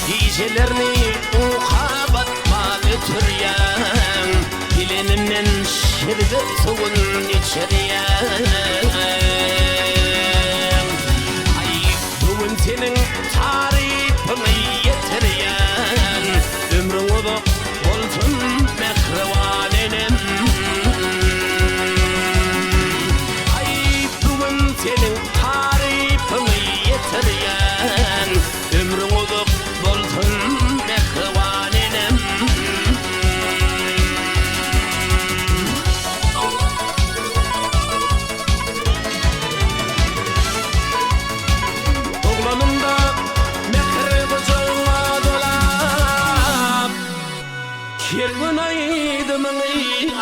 Gecelerini uka batma ötüryen Dilenimden şerbet suyun içeryen Ay bugün senin tarifini yetiryen Ömrün uzak olsun mehrivanenim Ay bugün senin tarifini yetiryen Ömrün uzak olsun mehrivanenim Oğlanımda mehri bıcığa dolap Kergun aydımını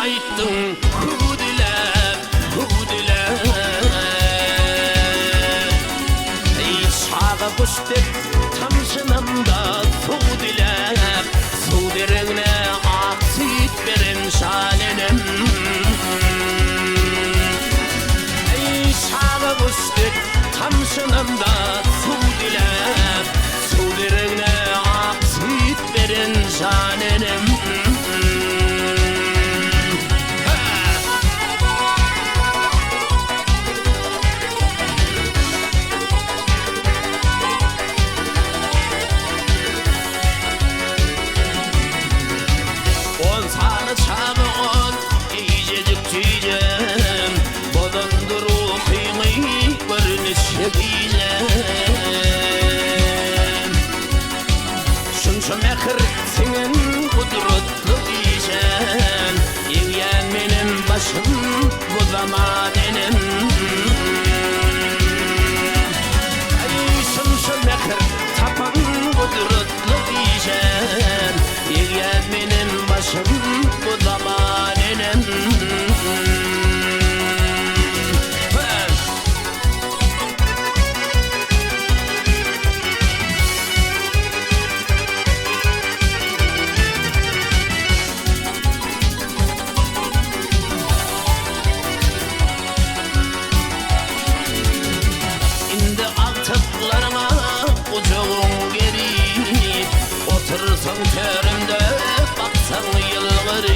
ayttın Hudilep, hudilep Sağa kuştuk tamşınımda su dilep Su derine aksit verin şalenim Sağa kuştuk tamşınımda su dilep Su derine aksit verin şalenim On sana çabuk iyicecik tüyeceğim Bodandırı kıymayı görünüşe giyeceğim Şunşu mekir senin kudretli diyeceğim Evyen benim başım bu zamanenim Ay şunşu mekir tapan kudretli diyeceğim Evyen benim başım bu zamanenim İndi aktıklarıma ucuğun geri Otursan terimde baksan yılgırı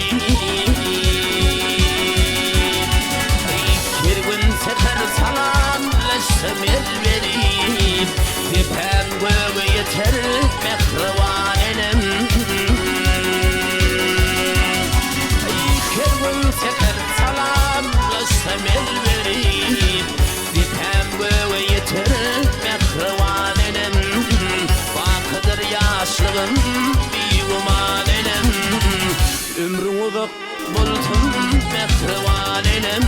Bir gün sefer salamlaşsam el verip Tepem göğü yeter mehrivanenim Bir gün sefer salamlaşsam el verip Tepem göğü yeter mehrivanenim Vakıdır yaşlığım bir umanenim Ömrün uzak bulsun mehrivanenim